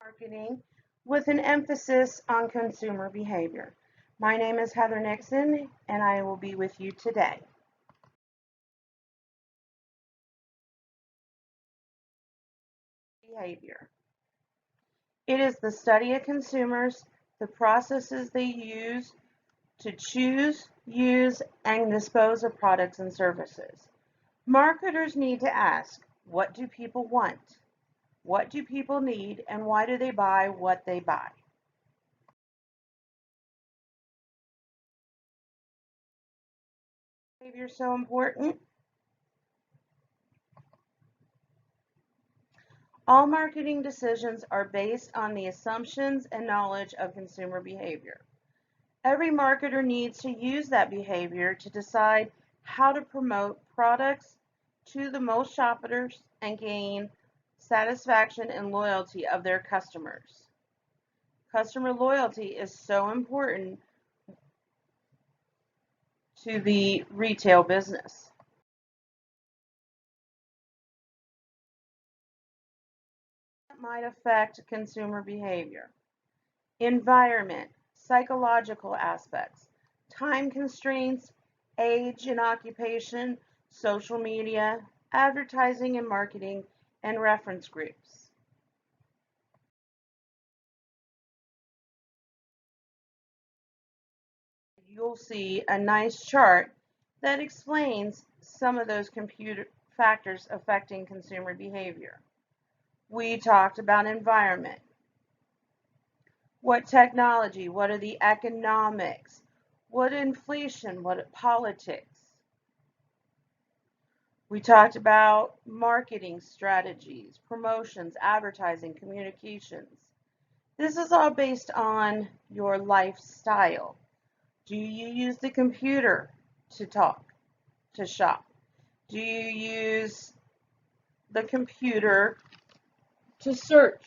marketing with an emphasis on consumer behavior. My name is Heather Nixon, and I will be with you today. Behavior. It is the study of consumers, the processes they use to choose, use, and dispose of products and services. Marketers need to ask, what do people want? What do people need, and why do they buy what they buy? Behavior is so important. All marketing decisions are based on the assumptions and knowledge of consumer behavior. Every marketer needs to use that behavior to decide how to promote products to the most shoppers and gain satisfaction and loyalty of their customers. Customer loyalty is so important to the retail business. That might affect consumer behavior. Environment, psychological aspects, time constraints, age and occupation, social media, advertising and marketing, and reference groups. You'll see a nice chart that explains some of those computer factors affecting consumer behavior. We talked about environment. What technology? What are the economics? What inflation? What politics? We talked about marketing strategies, promotions, advertising, communications. This is all based on your lifestyle. Do you use the computer to talk, to shop? Do you use the computer to search?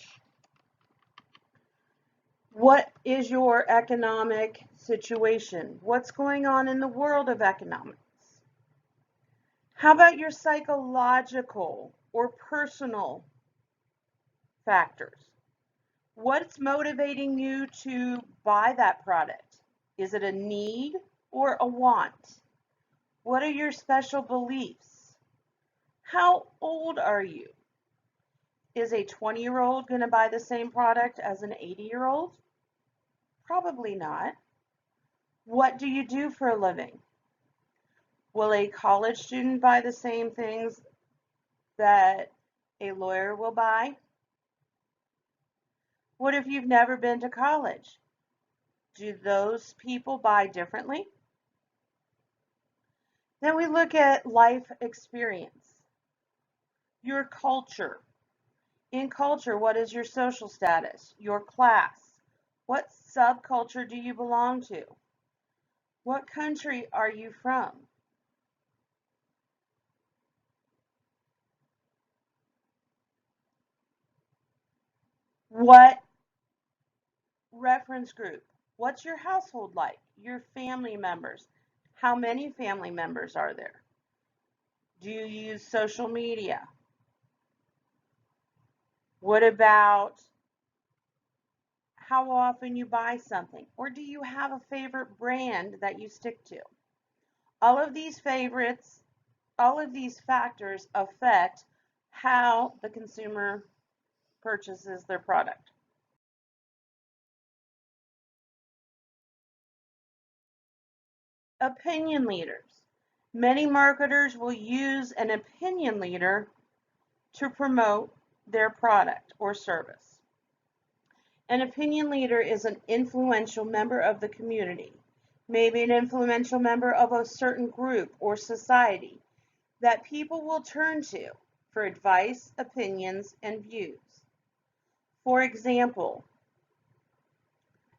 What is your economic situation? What's going on in the world of economics? How about your psychological or personal factors? What's motivating you to buy that product? Is it a need or a want? What are your special beliefs? How old are you? Is a 20-year-old going to buy the same product as an 80-year-old? Probably not. What do you do for a living? Will a college student buy the same things that a lawyer will buy? What if you've never been to college? Do those people buy differently? Then we look at life experience, your culture. In culture, what is your social status, your class? What subculture do you belong to? What country are you from? What reference group? What's your household like? Your family members? How many family members are there? Do you use social media? What about how often you buy something? Or do you have a favorite brand that you stick to? All of these favorites, all of these factors affect how the consumer purchases their product. Opinion leaders. Many marketers will use an opinion leader to promote their product or service. An opinion leader is an influential member of the community, maybe an influential member of a certain group or society that people will turn to for advice, opinions, and views. For example,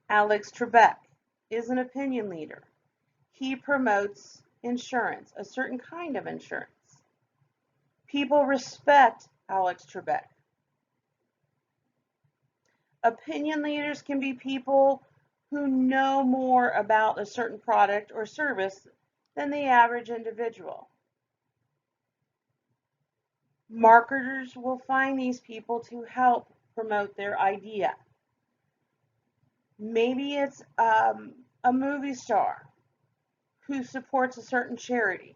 Alex Trebek is an opinion leader. He promotes insurance, a certain kind of insurance. People respect Alex Trebek. Opinion leaders can be people who know more about a certain product or service than the average individual. Marketers will find these people to help promote their idea. Maybe it's a movie star who supports a certain charity.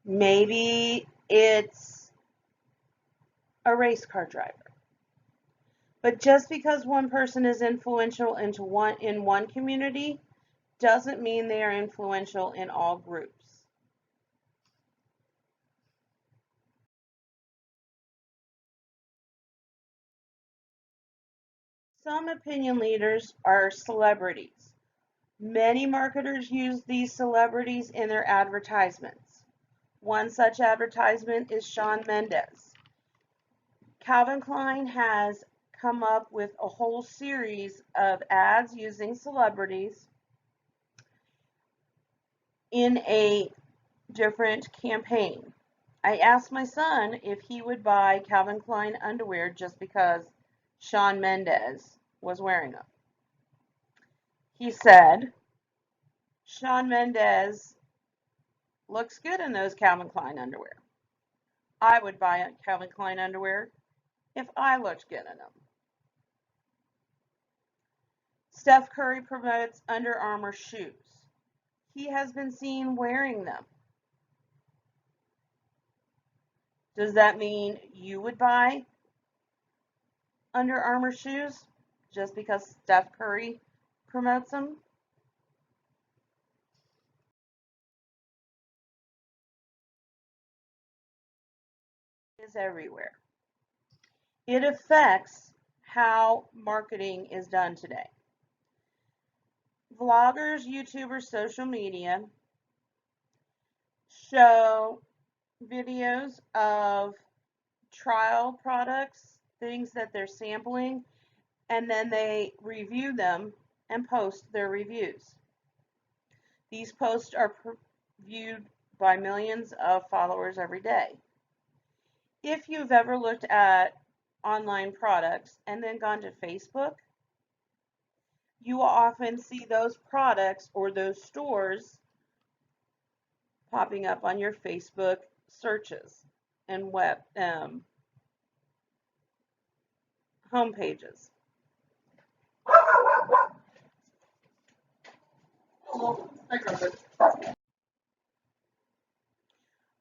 Maybe it's a race car driver. But just because one person is influential in one community doesn't mean they are influential in all groups. Some opinion leaders are celebrities. Many marketers use these celebrities in their advertisements. One such advertisement is Shawn Mendes. Calvin Klein has come up with a whole series of ads using celebrities in a different campaign. I asked my son if he would buy Calvin Klein underwear just because Shawn Mendes was wearing them. He said, Shawn Mendes looks good in those Calvin Klein underwear. I would buy Calvin Klein underwear if I looked good in them. Steph Curry promotes Under Armour shoes. He has been seen wearing them. Does that mean you would buy Under Armour shoes just because Steph Curry promotes them? It is everywhere. It affects how marketing is done today. Vloggers, YouTubers, social media show videos of trial products, things that they're sampling, and then they review them and post their reviews. These posts are viewed by millions of followers every day. If you've ever looked at online products and then gone to Facebook, you will often see those products or those stores popping up on your Facebook searches and web home pages.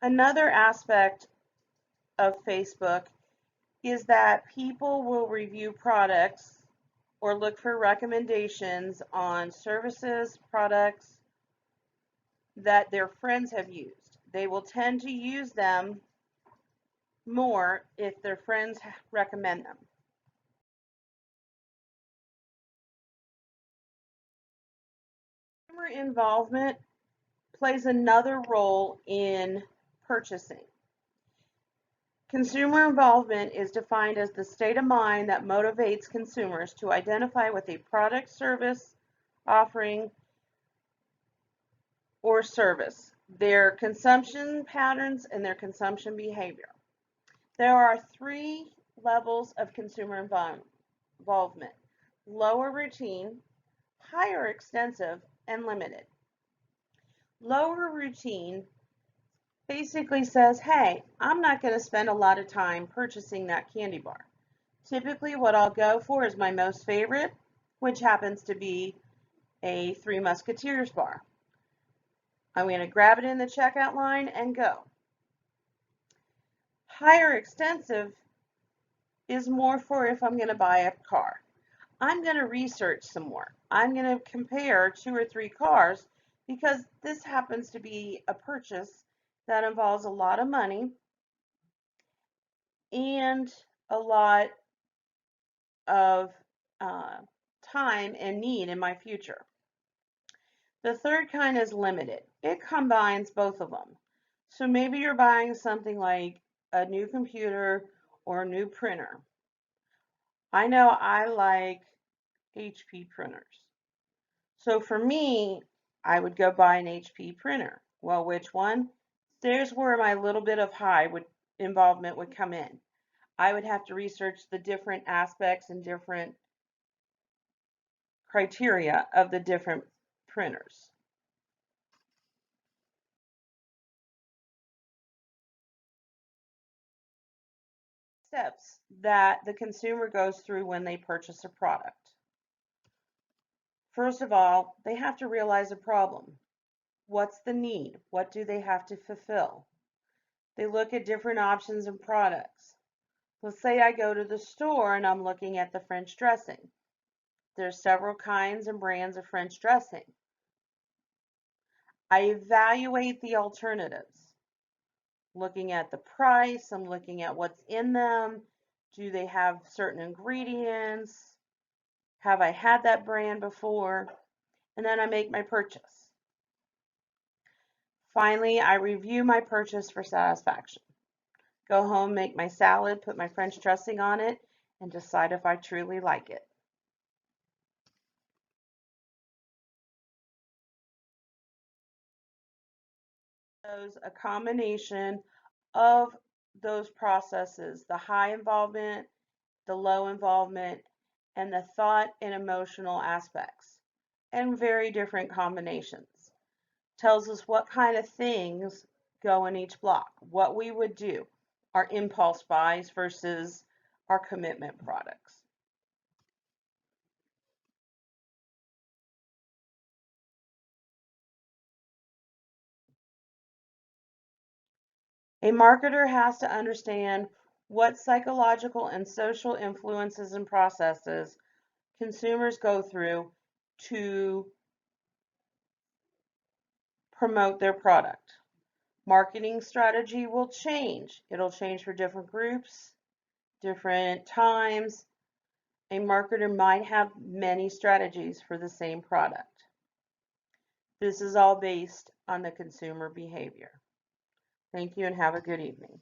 Another aspect of Facebook is that people will review products or look for recommendations on services, products that their friends have used. They will tend to use them more if their friends recommend them. Consumer involvement plays another role in purchasing. Consumer involvement is defined as the state of mind that motivates consumers to identify with a product, service, offering, or service, their consumption patterns, and their consumption behavior. There are 3 levels of consumer involvement: lower routine, higher extensive, and limited. Lower routine basically says, hey, I'm not going to spend a lot of time purchasing that candy bar. Typically what I'll go for is my most favorite, which happens to be a Three Musketeers bar. I'm going to grab it in the checkout line and go. Higher extensive is more for if I'm going to buy a car. I'm going to research some more. I'm going to compare 2 or 3 cars because this happens to be a purchase that involves a lot of money and a lot of time and need in my future. The third kind is limited. It combines both of them. So maybe you're buying something like a new computer or a new printer. I know I like HP printers. So for me, I would go buy an HP printer. Well, which one? There's where my little bit of involvement would come in. I would have to research the different aspects and different criteria of the different printers. steps that the consumer goes through when they purchase a product. First of all, they have to realize a problem. What's the need? What do they have to fulfill? They look at different options and products. Let's say I go to the store and I'm looking at the French dressing. There's several kinds and brands of French dressing. I evaluate the alternatives. Looking at the price, I'm looking at what's in them. Do they have certain ingredients? Have I had that brand before? And then I make my purchase. Finally, I review my purchase for satisfaction. Go home, make my salad, put my French dressing on it, and decide if I truly like it. A combination of those processes, the high involvement, the low involvement, and the thought and emotional aspects, and very different combinations. Tells us what kind of things go in each block, what we would do, our impulse buys versus our commitment products. A marketer has to understand what psychological and social influences and processes consumers go through to promote their product. Marketing strategy will change. It'll change for different groups, different times. A marketer might have many strategies for the same product. This is all based on the consumer behavior. Thank you and have a good evening.